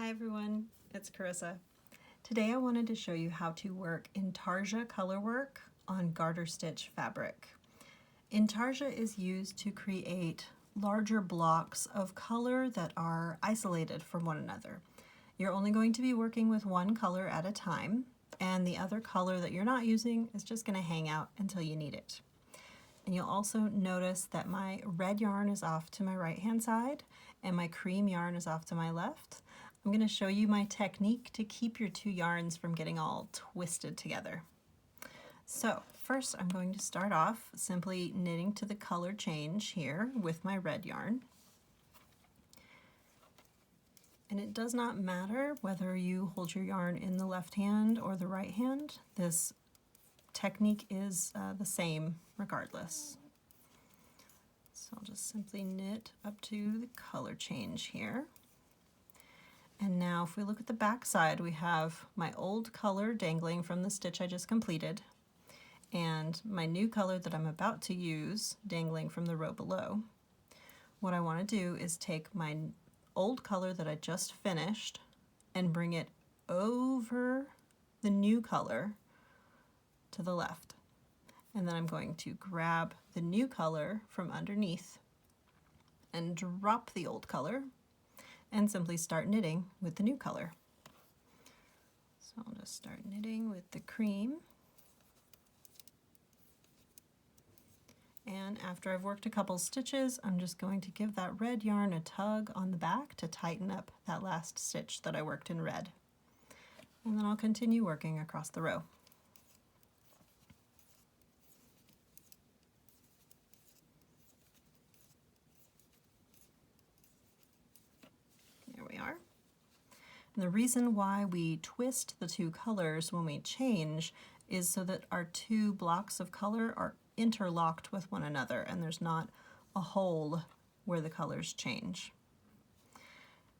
Hi everyone, it's Carissa. Today I wanted to show you how to work Intarsia Colorwork on garter stitch fabric. Intarsia is used to create larger blocks of color that are isolated from one another. You're only going to be working with one color at a time, and the other color that you're not using is just going to hang out until you need it. And you'll also notice that my red yarn is off to my right hand side and my cream yarn is off to my left. I'm going to show you my technique to keep your two yarns from getting all twisted together. So first I'm going to start off simply knitting to the color change here with my red yarn. And it does not matter whether you hold your yarn in the left hand or the right hand. This technique is the same regardless. So I'll just simply knit up to the color change here. And now if we look at the back side, we have my old color dangling from the stitch I just completed and my new color that I'm about to use dangling from the row below. What I want to do is take my old color that I just finished and bring it over the new color to the left. And then I'm going to grab the new color from underneath and drop the old color and simply start knitting with the new color. So I'll just start knitting with the cream. And after I've worked a couple stitches, I'm just going to give that red yarn a tug on the back to tighten up that last stitch that I worked in red. And then I'll continue working across the row. There we are. And the reason why we twist the two colors when we change is so that our two blocks of color are interlocked with one another and there's not a hole where the colors change.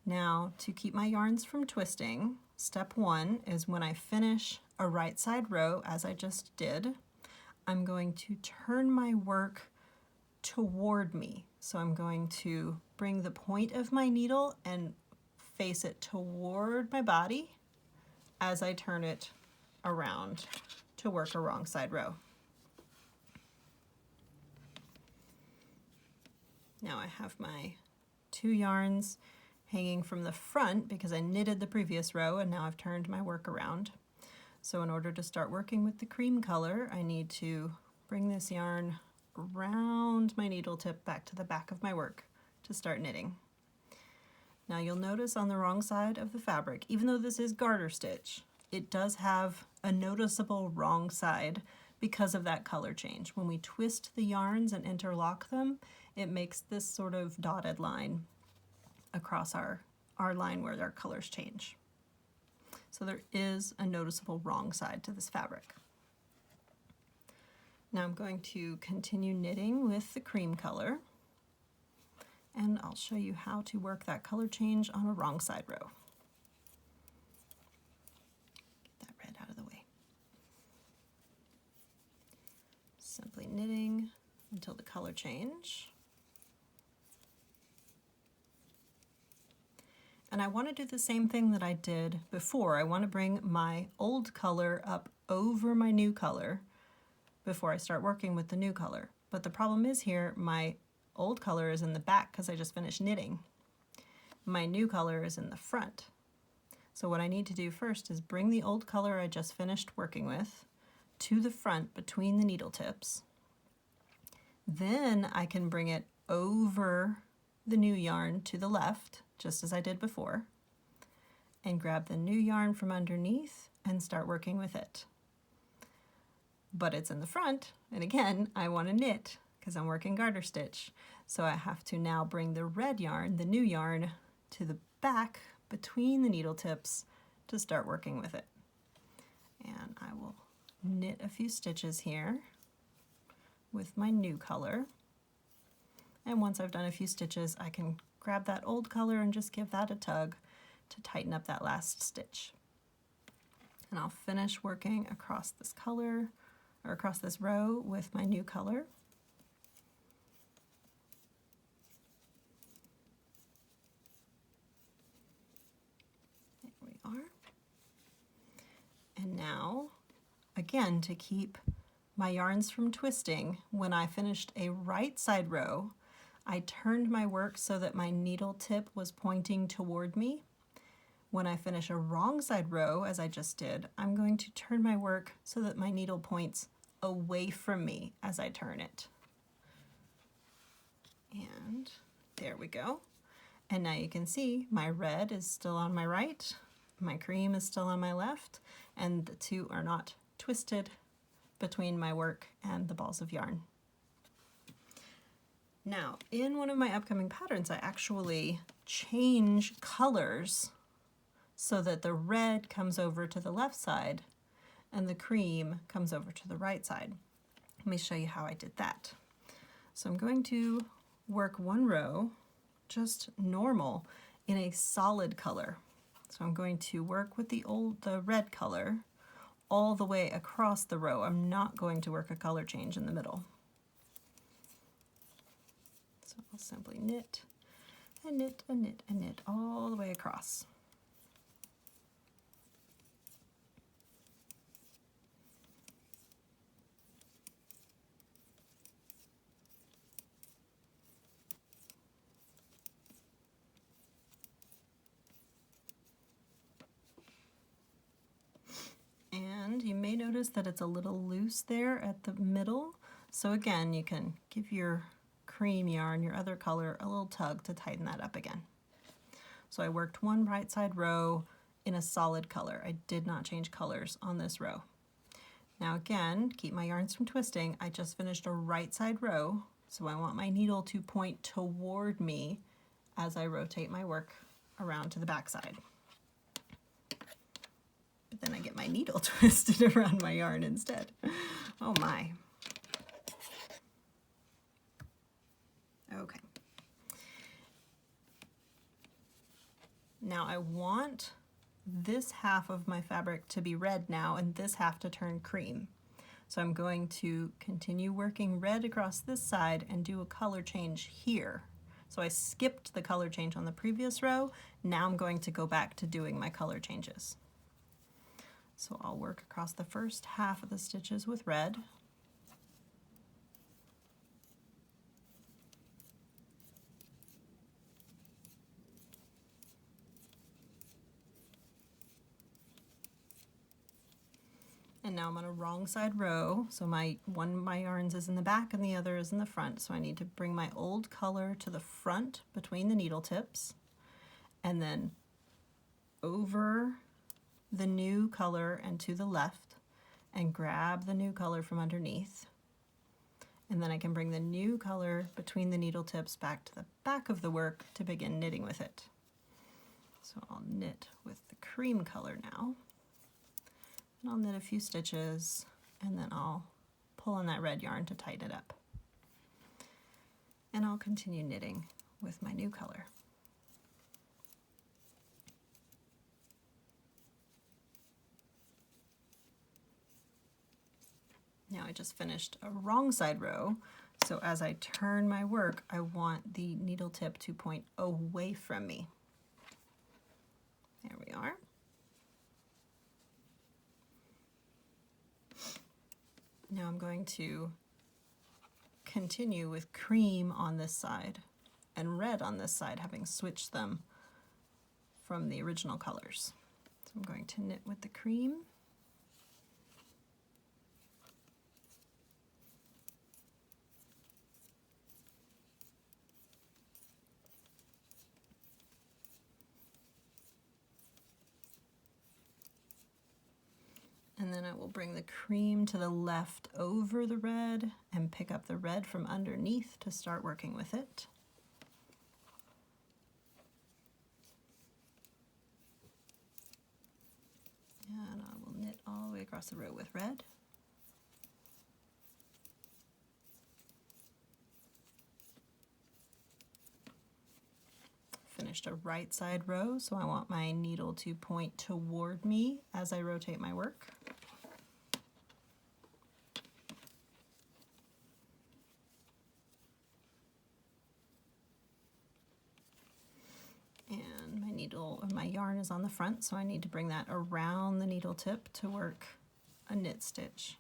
Now, to keep my yarns from twisting, step one is when I finish a right side row, as I just did, I'm going to turn my work toward me. So I'm going to bring the point of my needle and face it toward my body as I turn it around to work a wrong side row. Now I have my two yarns hanging from the front because I knitted the previous row and now I've turned my work around. So in order to start working with the cream color, I need to bring this yarn around my needle tip back to the back of my work to start knitting. Now you'll notice on the wrong side of the fabric, even though this is garter stitch, it does have a noticeable wrong side because of that color change. When we twist the yarns and interlock them, it makes this sort of dotted line across our line where our colors change. So there is a noticeable wrong side to this fabric. Now I'm going to continue knitting with the cream color, and I'll show you how to work that color change on a wrong side row. Get that red out of the way. Simply knitting until the color change. And I want to do the same thing that I did before. I want to bring my old color up over my new color before I start working with the new color. But the problem is here, my old color is in the back because I just finished knitting. My new color is in the front. So what I need to do first is bring the old color I just finished working with to the front between the needle tips. Then I can bring it over the new yarn to the left, just as I did before, and grab the new yarn from underneath and start working with it. But it's in the front, and again, I want to knit because I'm working garter stitch. So I have to now bring the red yarn, the new yarn, to the back between the needle tips to start working with it. And I will knit a few stitches here with my new color. And once I've done a few stitches, I can grab that old color and just give that a tug to tighten up that last stitch. And I'll finish working across this color, or across this row with my new color. again, to keep my yarns from twisting, when I finished a right side row, I turned my work so that my needle tip was pointing toward me. When I finish a wrong side row, as I just did, I'm going to turn my work so that my needle points away from me as I turn it. And there we go. And now you can see my red is still on my right, my cream is still on my left, and the two are not twisted between my work and the balls of yarn. Now, in one of my upcoming patterns, I actually change colors so that the red comes over to the left side and the cream comes over to the right side. Let me show you how I did that. So I'm going to work one row just normal in a solid color. So I'm going to work with the red color all the way across the row. I'm not going to work a color change in the middle. So I'll simply knit and knit and knit and knit all the way across. And you may notice that it's a little loose there at the middle. So again, you can give your cream yarn, your other color, a little tug to tighten that up again. So I worked one right side row in a solid color. I did not change colors on this row. Now again, keep my yarns from twisting. I just finished a right side row, so I want my needle to point toward me as I rotate my work around to the back side. But then I get my needle twisted around my yarn instead. Oh my. Okay. Now I want this half of my fabric to be red now and this half to turn cream. So I'm going to continue working red across this side and do a color change here. So I skipped the color change on the previous row. Now I'm going to go back to doing my color changes. So I'll work across the first half of the stitches with red. And now I'm on a wrong side row, so one of my yarns is in the back and the other is in the front, so I need to bring my old color to the front between the needle tips, and then over the new color and to the left, and grab the new color from underneath. And then I can bring the new color between the needle tips back to the back of the work to begin knitting with it. So I'll knit with the cream color now. I'll knit a few stitches and then I'll pull on that red yarn to tighten it up. And I'll continue knitting with my new color. Now I just finished a wrong side row, so as I turn my work, I want the needle tip to point away from me. There we are. Now I'm going to continue with cream on this side and red on this side, having switched them from the original colors. So I'm going to knit with the cream. And then I will bring the cream to the left over the red and pick up the red from underneath to start working with it. And I will knit all the way across the row with red. Finished a right side row, so I want my needle to point toward me as I rotate my work. And my yarn is on the front, so I need to bring that around the needle tip to work a knit stitch.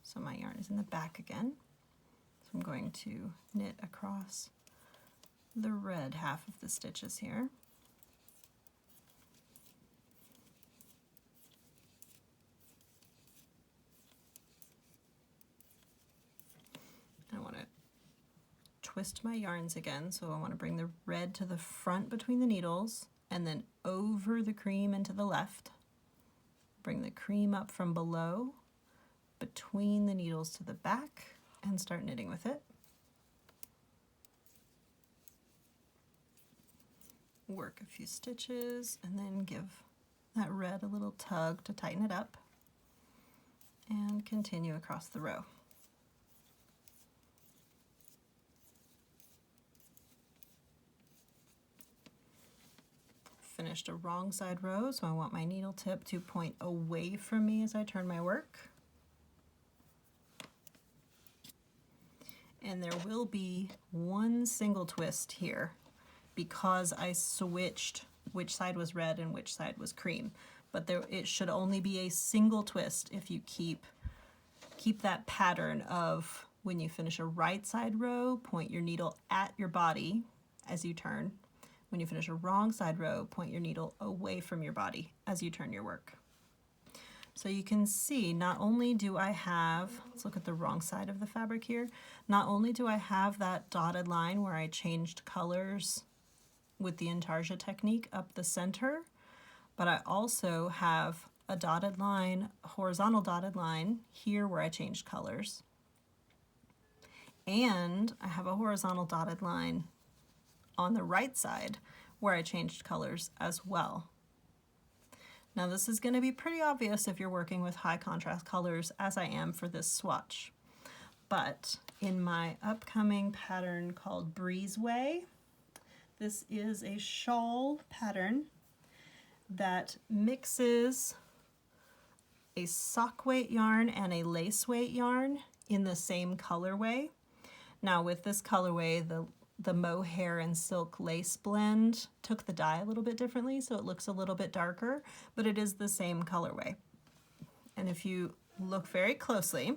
So my yarn is in the back again. So I'm going to knit across the red half of the stitches here. I want to twist my yarns again, so I want to bring the red to the front between the needles and then over the cream and to the left. Bring the cream up from below between the needles to the back and start knitting with it. Work a few stitches and then give that red a little tug to tighten it up and continue across the row. Finished a wrong side row, so I want my needle tip to point away from me as I turn my work. And there will be one single twist here because I switched which side was red and which side was cream. But it should only be a single twist if you keep that pattern of when you finish a right side row, point your needle at your body as you turn. When you finish a wrong side row, point your needle away from your body as you turn your work. So you can see, not only do I have, let's look at the wrong side of the fabric here, not only do I have that dotted line where I changed colors with the Intarsia technique up the center, but I also have a dotted line, a horizontal dotted line here where I changed colors. And I have a horizontal dotted line on the right side where I changed colors as well. Now this is going to be pretty obvious if you're working with high contrast colors, as I am for this swatch. But in my upcoming pattern called Breezeway, this is a shawl pattern that mixes a sock weight yarn and a lace weight yarn in the same colorway. Now with this colorway, the mohair and silk lace blend took the dye a little bit differently, so it looks a little bit darker, but it is the same colorway. And if you look very closely,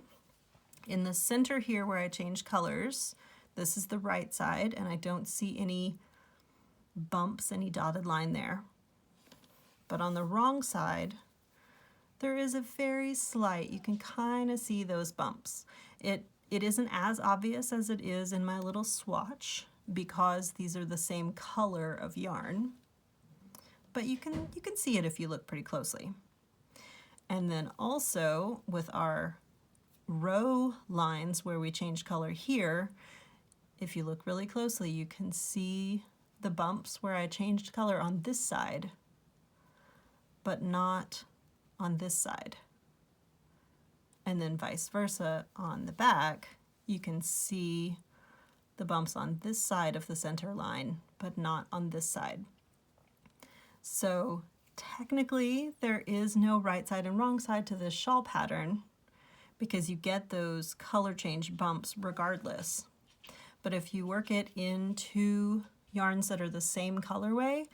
in the center here where I changed colors, this is the right side, and I don't see any bumps, any dotted line there. But on the wrong side, there is a very slight, you can kind of see those bumps. It isn't as obvious as it is in my little swatch because these are the same color of yarn, but you can see it if you look pretty closely. And then also with our row lines where we change color here, if you look really closely, you can see the bumps where I changed color on this side, but not on this side. And then vice versa on the back, you can see the bumps on this side of the center line, but not on this side. So technically there is no right side and wrong side to this shawl pattern because you get those color change bumps regardless. But if you work it into yarns that are the same colorway,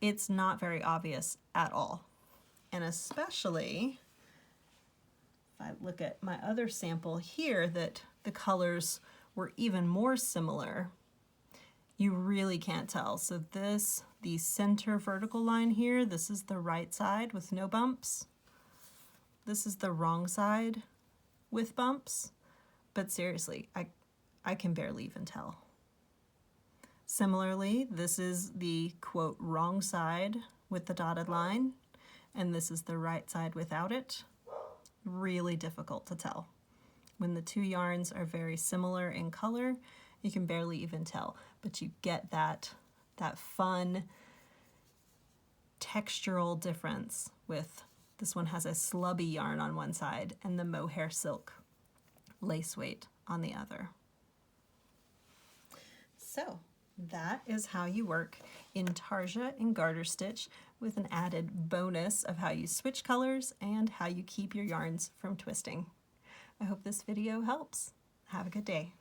it's not very obvious at all. And especially if I look at my other sample here that the colors were even more similar, you really can't tell. So the center vertical line here, this is the right side with no bumps. This is the wrong side with bumps. But seriously, I can barely even tell. Similarly, this is the quote wrong side with the dotted line, and this is the right side without it. Really difficult to tell. When the two yarns are very similar in color, you can barely even tell, but you get that fun textural difference with this one has a slubby yarn on one side and the mohair silk lace weight on the other. So that is how you work Intarsia and garter stitch with an added bonus of how you switch colors and how you keep your yarns from twisting. I hope this video helps. Have a good day.